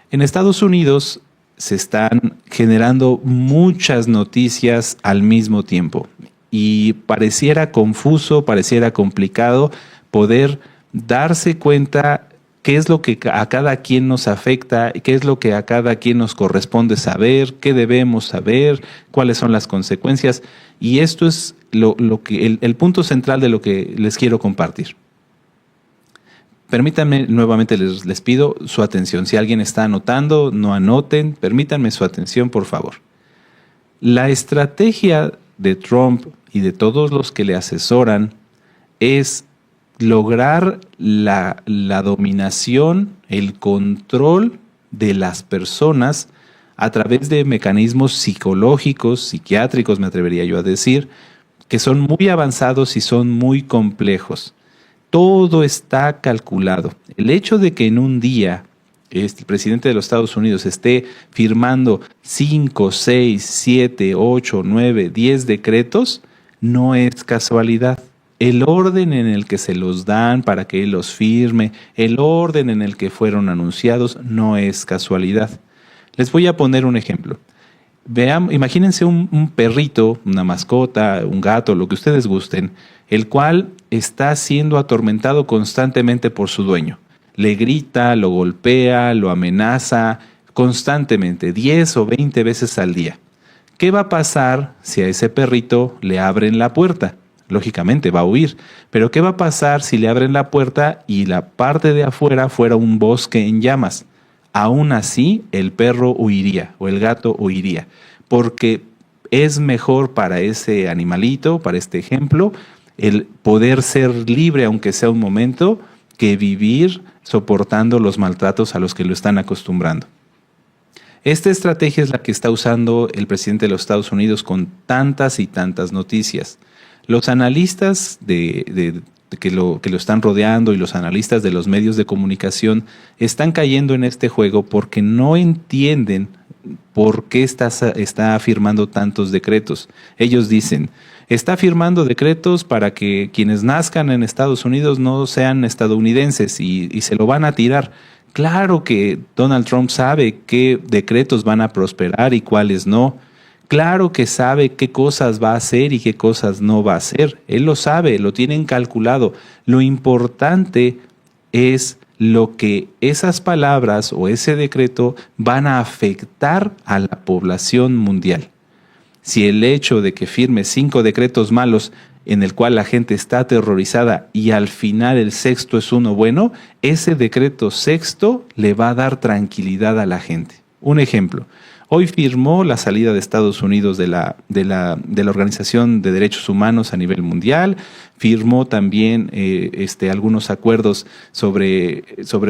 En Estados Unidos se están generando muchas noticias al mismo tiempo y pareciera confuso, pareciera complicado poder darse cuenta qué es lo que a cada quien nos afecta, qué es lo que a cada quien nos corresponde saber, qué debemos saber, cuáles son las consecuencias. Y esto es el punto central de lo que les quiero compartir. Permítanme, nuevamente les pido su atención. Si alguien está anotando, no anoten. Permítanme su atención, por favor. La estrategia de Trump y de todos los que le asesoran es lograr la dominación, el control de las personas a través de mecanismos psicológicos, psiquiátricos, me atrevería yo a decir, que son muy avanzados y son muy complejos. Todo está calculado. El hecho de que en un día el presidente de los Estados Unidos esté firmando 5, 6, 7, 8, 9, 10 decretos no es casualidad. El orden en el que se los dan para que él los firme, el orden en el que fueron anunciados, no es casualidad. Les voy a poner un ejemplo. Imagínense un perrito, una mascota, un gato, lo que ustedes gusten, el cual está siendo atormentado constantemente por su dueño. Le grita, lo golpea, lo amenaza constantemente, 10 o 20 veces al día. ¿Qué va a pasar si a ese perrito le abren la puerta? Lógicamente va a huir, pero ¿qué va a pasar si le abren la puerta y la parte de afuera fuera un bosque en llamas? Aún así, el perro huiría o el gato huiría, porque es mejor para ese animalito, para este ejemplo, el poder ser libre, aunque sea un momento, que vivir soportando los maltratos a los que lo están acostumbrando. Esta estrategia es la que está usando el presidente de los Estados Unidos con tantas y tantas noticias. Los analistas que lo están rodeando y los analistas de los medios de comunicación están cayendo en este juego porque no entienden por qué está firmando tantos decretos. Ellos dicen, está firmando decretos para que quienes nazcan en Estados Unidos no sean estadounidenses y se lo van a tirar. Claro que Donald Trump sabe qué decretos van a prosperar y cuáles no. Claro que sabe qué cosas va a hacer y qué cosas no va a hacer. Él lo sabe, lo tienen calculado. Lo importante es lo que esas palabras o ese decreto van a afectar a la población mundial. Si el hecho de que firme 5 decretos malos en el cual la gente está aterrorizada y al final el sexto es uno bueno, ese decreto sexto le va a dar tranquilidad a la gente. Un ejemplo. Hoy firmó la salida de Estados Unidos de la Organización de Derechos Humanos a nivel mundial, firmó también algunos acuerdos sobre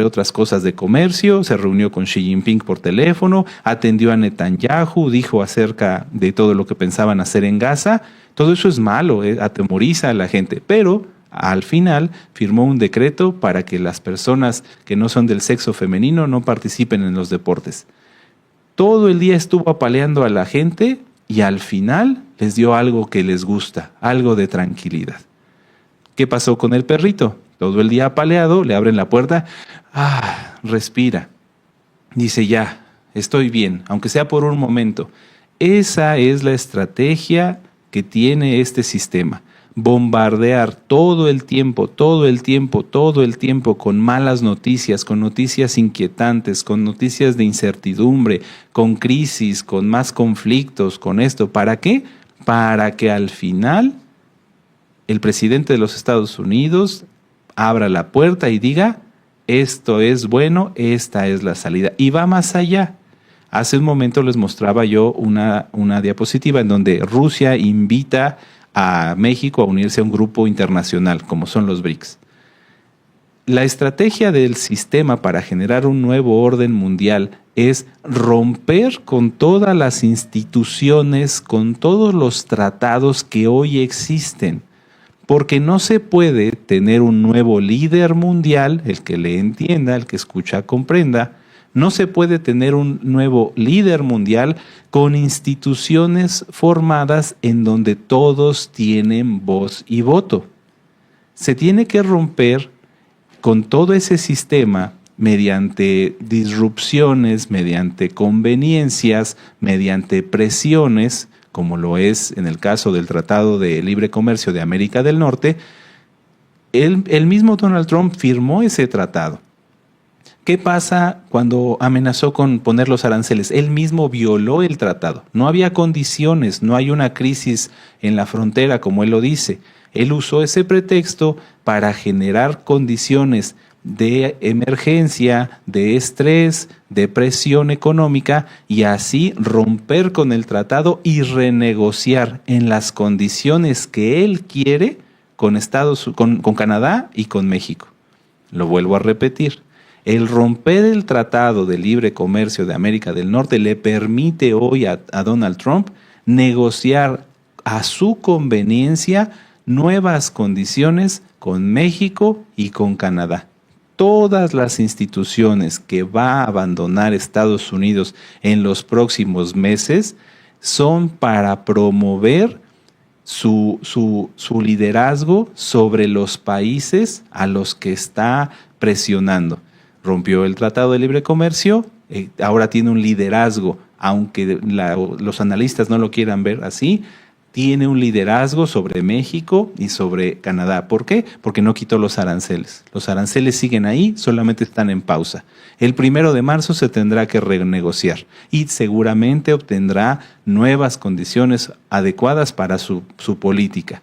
otras cosas de comercio, se reunió con Xi Jinping por teléfono, atendió a Netanyahu, dijo acerca de todo lo que pensaban hacer en Gaza. Todo eso es malo, atemoriza a la gente, pero al final firmó un decreto para que las personas que no son del sexo femenino no participen en los deportes. Todo el día estuvo apaleando a la gente y al final les dio algo que les gusta, algo de tranquilidad. ¿Qué pasó con el perrito? Todo el día apaleado, le abren la puerta, respira. Dice, ya, estoy bien, aunque sea por un momento. Esa es la estrategia que tiene este sistema. Bombardear todo el tiempo con malas noticias, con noticias inquietantes, con noticias de incertidumbre, con crisis, con más conflictos, con esto. ¿Para qué? Para que al final el presidente de los Estados Unidos abra la puerta y diga, esto es bueno, esta es la salida. Y va más allá. Hace un momento les mostraba yo una diapositiva en donde Rusia invita a México a unirse a un grupo internacional, como son los BRICS. La estrategia del sistema para generar un nuevo orden mundial es romper con todas las instituciones, con todos los tratados que hoy existen. Porque no se puede tener un nuevo líder mundial, el que le entienda, el que escucha, comprenda. No se puede tener un nuevo líder mundial con instituciones formadas en donde todos tienen voz y voto. Se tiene que romper con todo ese sistema mediante disrupciones, mediante conveniencias, mediante presiones, como lo es en el caso del Tratado de Libre Comercio de América del Norte. El mismo Donald Trump firmó ese tratado. ¿Qué pasa cuando amenazó con poner los aranceles? Él mismo violó el tratado. No había condiciones, no hay una crisis en la frontera, como él lo dice. Él usó ese pretexto para generar condiciones de emergencia, de estrés, de presión económica y así romper con el tratado y renegociar en las condiciones que él quiere con con Canadá y con México. Lo vuelvo a repetir. El romper el Tratado de Libre Comercio de América del Norte le permite hoy a Donald Trump negociar a su conveniencia nuevas condiciones con México y con Canadá. Todas las instituciones que va a abandonar Estados Unidos en los próximos meses son para promover su liderazgo sobre los países a los que está presionando. Rompió el Tratado de Libre Comercio, ahora tiene un liderazgo, aunque los analistas no lo quieran ver así, tiene un liderazgo sobre México y sobre Canadá. ¿Por qué? Porque no quitó los aranceles. Los aranceles siguen ahí, solamente están en pausa. El 1 de marzo se tendrá que renegociar y seguramente obtendrá nuevas condiciones adecuadas para su política.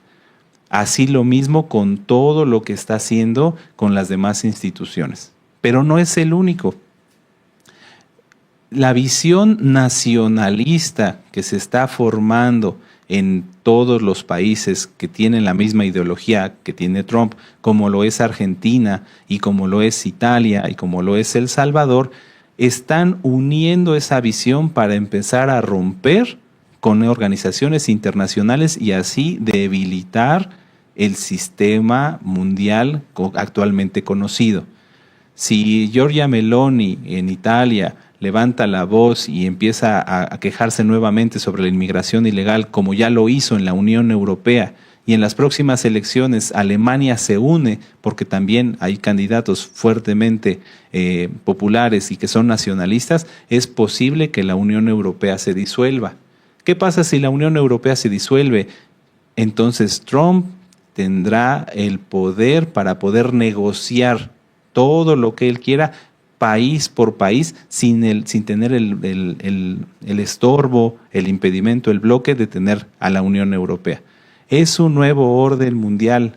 Así lo mismo con todo lo que está haciendo con las demás instituciones. Pero no es el único. La visión nacionalista que se está formando en todos los países que tienen la misma ideología que tiene Trump, como lo es Argentina y como lo es Italia y como lo es El Salvador, están uniendo esa visión para empezar a romper con organizaciones internacionales y así debilitar el sistema mundial actualmente conocido. Si Giorgia Meloni en Italia levanta la voz y empieza a quejarse nuevamente sobre la inmigración ilegal, como ya lo hizo en la Unión Europea, y en las próximas elecciones Alemania se une, porque también hay candidatos fuertemente populares y que son nacionalistas, es posible que la Unión Europea se disuelva. ¿Qué pasa si la Unión Europea se disuelve? Entonces Trump tendrá el poder para poder negociar todo lo que él quiera, país por país, sin tener el estorbo, el impedimento, el bloque de tener a la Unión Europea. Es un nuevo orden mundial,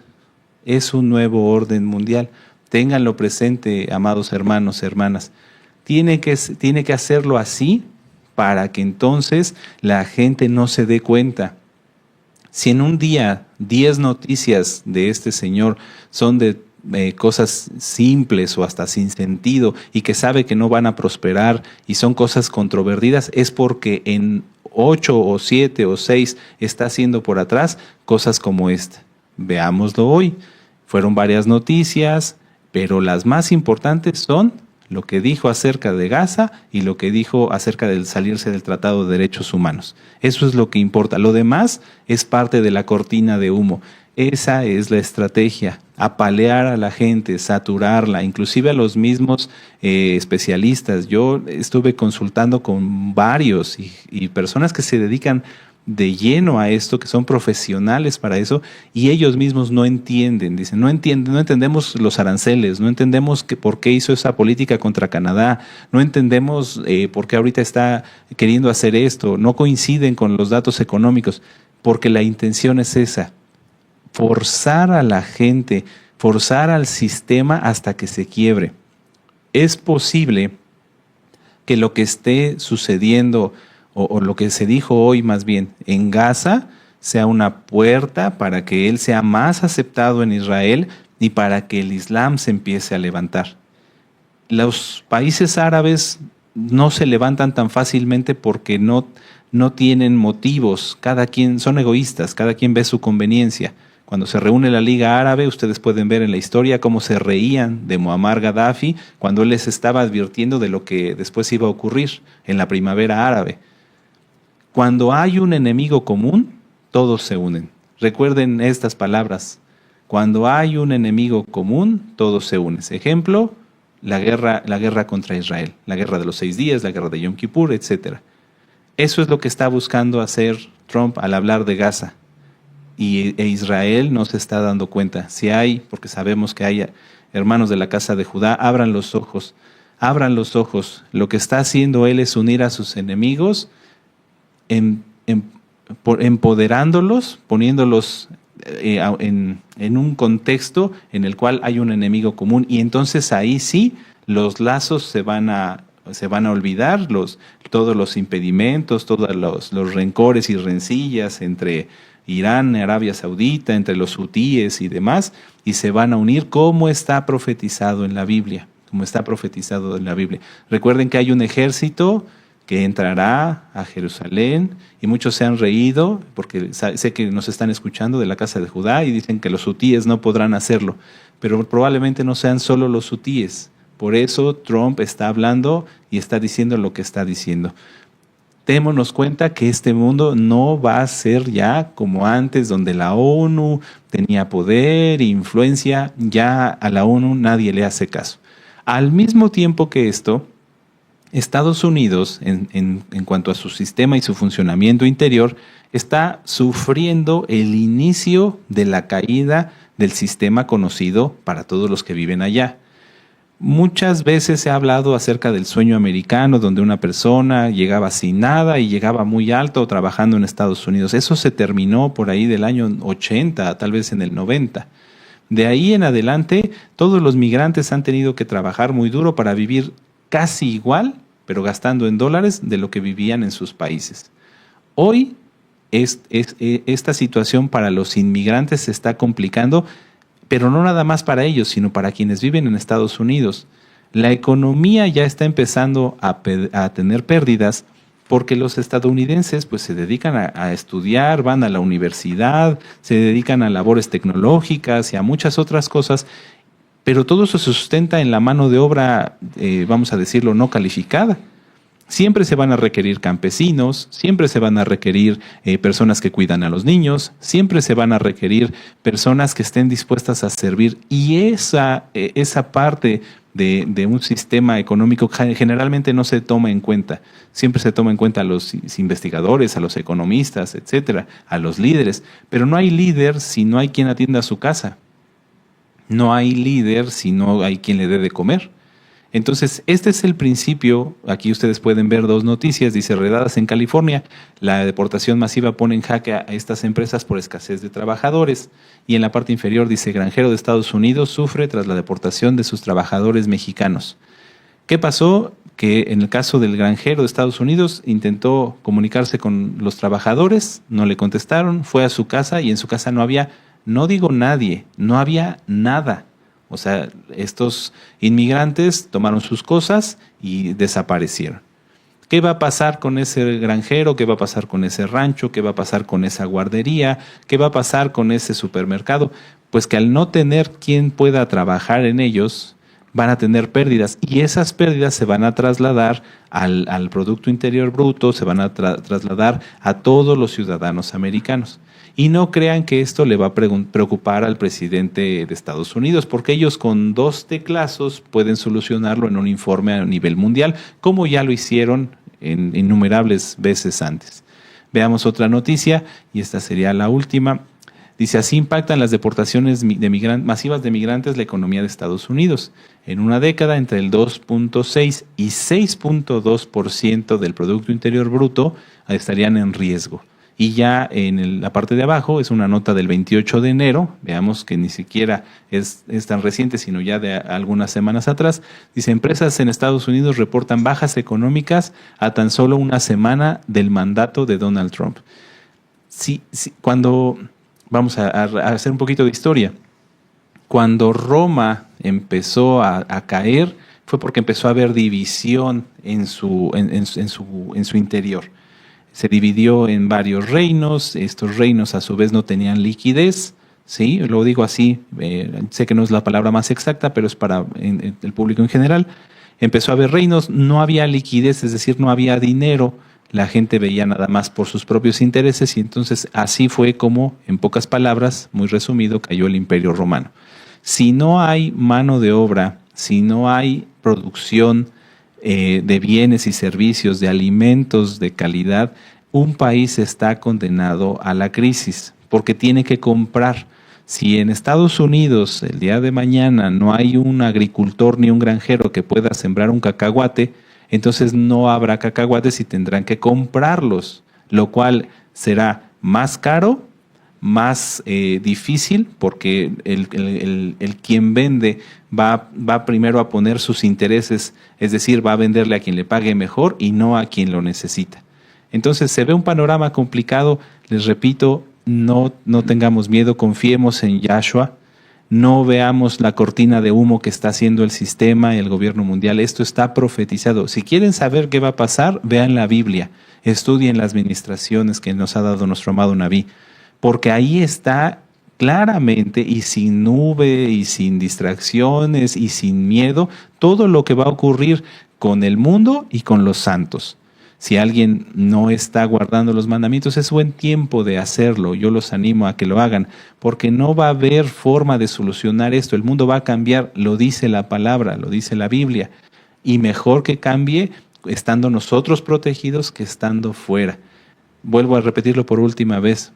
es un nuevo orden mundial. Ténganlo presente, amados hermanos, hermanas. Tiene que hacerlo así para que entonces la gente no se dé cuenta. Si en un día 10 noticias de este señor son de cosas simples o hasta sin sentido y que sabe que no van a prosperar y son cosas controvertidas, es porque en 8 o 7 o 6 está haciendo por atrás cosas como esta. Veámoslo hoy. Fueron varias noticias, pero las más importantes son lo que dijo acerca de Gaza y lo que dijo acerca del salirse del Tratado de Derechos Humanos. Eso es lo que importa. Lo demás es parte de la cortina de humo. Esa es la estrategia, apalear a la gente, saturarla, inclusive a los mismos especialistas. Yo estuve consultando con varios y personas que se dedican de lleno a esto, que son profesionales para eso, y ellos mismos no entienden, dicen, no entendemos los aranceles, no entendemos por qué hizo esa política contra Canadá, no entendemos por qué ahorita está queriendo hacer esto, no coinciden con los datos económicos, porque la intención es esa. Forzar a la gente, forzar al sistema hasta que se quiebre. es posible que lo que esté sucediendo o lo que se dijo hoy más bien en Gaza sea una puerta para que él sea más aceptado en Israel y para que el Islam se empiece a levantar. Los países árabes no se levantan tan fácilmente porque no tienen motivos, cada quien son egoístas, cada quien ve su conveniencia. Cuando se reúne la Liga Árabe, ustedes pueden ver en la historia cómo se reían de Muammar Gaddafi cuando él les estaba advirtiendo de lo que después iba a ocurrir en la primavera árabe. Cuando hay un enemigo común, todos se unen. Recuerden estas palabras. Cuando hay un enemigo común, todos se unen. Ejemplo, la guerra contra Israel, la guerra de los 6 días, la guerra de Yom Kippur, etc. Eso es lo que está buscando hacer Trump al hablar de Gaza. E Israel no se está dando cuenta. Si hay, porque sabemos que hay hermanos de la casa de Judá, abran los ojos. Lo que está haciendo él es unir a sus enemigos, empoderándolos, poniéndolos en un contexto en el cual hay un enemigo común, y entonces ahí sí los lazos se van a olvidar, todos los impedimentos, todos los rencores y rencillas entre Irán, Arabia Saudita, entre los hutíes y demás, y se van a unir como está profetizado en la Biblia, Recuerden que hay un ejército que entrará a Jerusalén, y muchos se han reído porque sé que nos están escuchando de la casa de Judá y dicen que los hutíes no podrán hacerlo, pero probablemente no sean solo los hutíes. Por eso Trump está hablando y está diciendo lo que está diciendo. Démonos cuenta que este mundo no va a ser ya como antes, donde la ONU tenía poder e influencia. Ya a la ONU nadie le hace caso. Al mismo tiempo que esto, Estados Unidos, en cuanto a su sistema y su funcionamiento interior, está sufriendo el inicio de la caída del sistema conocido para todos los que viven allá. Muchas veces se ha hablado acerca del sueño americano, donde una persona llegaba sin nada y llegaba muy alto trabajando en Estados Unidos. Eso se terminó por ahí del año 80, tal vez en el 90. De ahí en adelante, todos los migrantes han tenido que trabajar muy duro para vivir casi igual, pero gastando en dólares, de lo que vivían en sus países. Hoy esta situación para los inmigrantes se está complicando, pero no nada más para ellos, sino para quienes viven en Estados Unidos. La economía ya está empezando a tener pérdidas porque los estadounidenses pues se dedican a estudiar, van a la universidad, se dedican a labores tecnológicas y a muchas otras cosas, pero todo eso se sustenta en la mano de obra, vamos a decirlo, no calificada. Siempre se van a requerir campesinos, siempre se van a requerir personas que cuidan a los niños, siempre se van a requerir personas que estén dispuestas a servir, y esa parte de un sistema económico generalmente no se toma en cuenta. Siempre se toma en cuenta a los investigadores, a los economistas, etcétera, a los líderes, pero no hay líder si no hay quien atienda su casa. No hay líder si no hay quien le dé de comer. Entonces, este es el principio. Aquí ustedes pueden ver 2 noticias. Dice: redadas en California, la deportación masiva pone en jaque a estas empresas por escasez de trabajadores. Y en la parte inferior dice: granjero de Estados Unidos sufre tras la deportación de sus trabajadores mexicanos. ¿Qué pasó? Que en el caso del granjero de Estados Unidos intentó comunicarse con los trabajadores, no le contestaron, fue a su casa y en su casa no había, no digo nadie, no había nada. O sea, estos inmigrantes tomaron sus cosas y desaparecieron. ¿Qué va a pasar con ese granjero? ¿Qué va a pasar con ese rancho? ¿Qué va a pasar con esa guardería? ¿Qué va a pasar con ese supermercado? Pues que al no tener quien pueda trabajar en ellos, van a tener pérdidas, y esas pérdidas se van a trasladar al Producto Interior Bruto, se van a trasladar a todos los ciudadanos americanos. Y no crean que esto le va a preocupar al presidente de Estados Unidos, porque ellos con 2 teclazos pueden solucionarlo en un informe a nivel mundial, como ya lo hicieron en innumerables veces antes. Veamos otra noticia, y esta sería la última. Dice: así impactan las deportaciones masivas de migrantes la economía de Estados Unidos. En una década, entre el 2.6 y 6.2% del Producto Interior Bruto estarían en riesgo. Y ya en la parte de abajo es una nota del 28 de enero, veamos que ni siquiera es tan reciente, sino ya de algunas semanas atrás. Dice, empresas en Estados Unidos reportan bajas económicas a tan solo una semana del mandato de Donald Trump. Sí, cuando, vamos a hacer un poquito de historia, cuando Roma empezó a caer, fue porque empezó a haber división en su interior. Se dividió en varios reinos, estos reinos a su vez no tenían liquidez, ¿sí? Lo digo así, sé que no es la palabra más exacta, pero es para el público en general. Empezó a haber reinos, no había liquidez, es decir, no había dinero, la gente veía nada más por sus propios intereses y entonces así fue como, en pocas palabras, muy resumido, cayó el Imperio Romano. Si no hay mano de obra, si no hay producción de bienes y servicios, de alimentos de calidad, un país está condenado a la crisis porque tiene que comprar. Si en Estados Unidos el día de mañana no hay un agricultor ni un granjero que pueda sembrar un cacahuate, entonces no habrá cacahuates y tendrán que comprarlos, lo cual será más caro, más difícil, porque el quien vende va primero a poner sus intereses, es decir, va a venderle a quien le pague mejor y no a quien lo necesita. Entonces se ve un panorama complicado, les repito, no tengamos miedo, confiemos en Yahshua, no veamos la cortina de humo que está haciendo el sistema y el gobierno mundial, esto está profetizado. Si quieren saber qué va a pasar, vean la Biblia, estudien las ministraciones que nos ha dado nuestro amado Nabí, porque ahí está claramente y sin nube y sin distracciones y sin miedo todo lo que va a ocurrir con el mundo y con los santos. Si alguien no está guardando los mandamientos, es buen tiempo de hacerlo. Yo los animo a que lo hagan, porque no va a haber forma de solucionar esto. El mundo va a cambiar, lo dice la palabra, lo dice la Biblia. Y mejor que cambie estando nosotros protegidos que estando fuera. Vuelvo a repetirlo por última vez.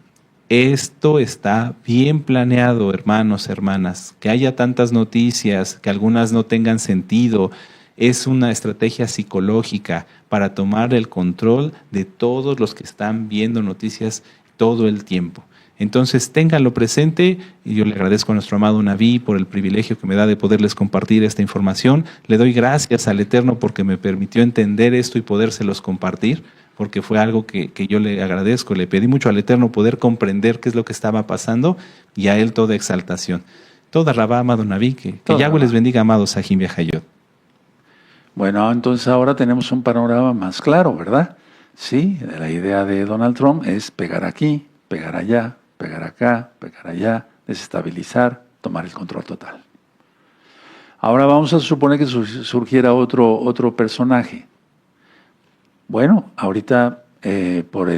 Esto está bien planeado, hermanos, hermanas. Que haya tantas noticias, que algunas no tengan sentido, es una estrategia psicológica para tomar el control de todos los que están viendo noticias todo el tiempo. Entonces, ténganlo presente y yo le agradezco a nuestro amado Nabí por el privilegio que me da de poderles compartir esta información. Le doy gracias al Eterno porque me permitió entender esto y podérselos compartir, porque fue algo que yo le agradezco. Le pedí mucho al Eterno poder comprender qué es lo que estaba pasando y a Él toda exaltación. Toda Rabá, amado Nabí, que Yahweh les bendiga, amados Sahim Yahayot. Bueno, entonces ahora tenemos un panorama más claro, ¿verdad? Sí, la idea de Donald Trump es pegar aquí, pegar allá, pegar acá, pegar allá, desestabilizar, tomar el control total. Ahora vamos a suponer que surgiera otro personaje. Bueno, ahorita por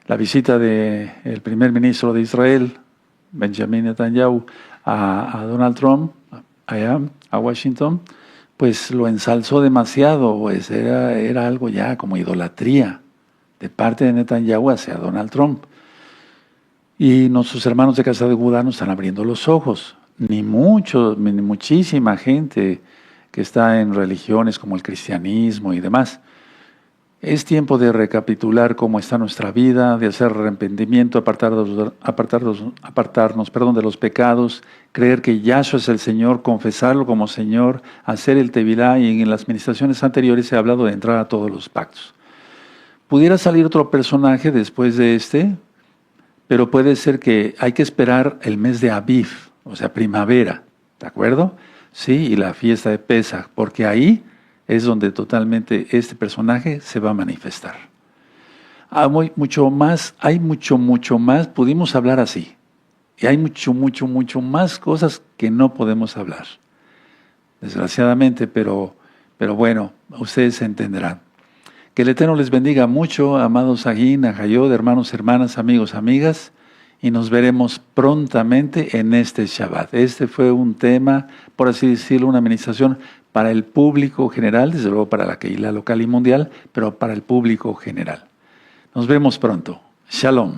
la visita del primer ministro de Israel, Benjamin Netanyahu, a Donald Trump, allá a Washington, pues lo ensalzó demasiado, pues era algo ya como idolatría de parte de Netanyahu hacia Donald Trump. Y nuestros hermanos de Casa de Judá nos están abriendo los ojos. Ni muchísima gente que está en religiones como el cristianismo y demás. Es tiempo de recapitular cómo está nuestra vida, de hacer arrepentimiento, apartarnos de los pecados, creer que Yahshua es el Señor, confesarlo como Señor, hacer el Tevilá, y en las ministraciones anteriores he hablado de entrar a todos los pactos. Pudiera salir otro personaje después de este, pero puede ser que hay que esperar el mes de Aviv, o sea, primavera, ¿de acuerdo? Sí, y la fiesta de Pesach, porque ahí es donde totalmente este personaje se va a manifestar. Hay mucho más, pudimos hablar así. Y hay mucho más cosas que no podemos hablar. Desgraciadamente, pero bueno, ustedes entenderán. Que el Eterno les bendiga mucho, amados Sahim, Ahayot, hermanos, hermanas, amigos, amigas, y nos veremos prontamente en este Shabbat. Este fue un tema, por así decirlo, una administración para el público general, desde luego para la Kehilá local y mundial, pero para el público general. Nos vemos pronto. Shalom.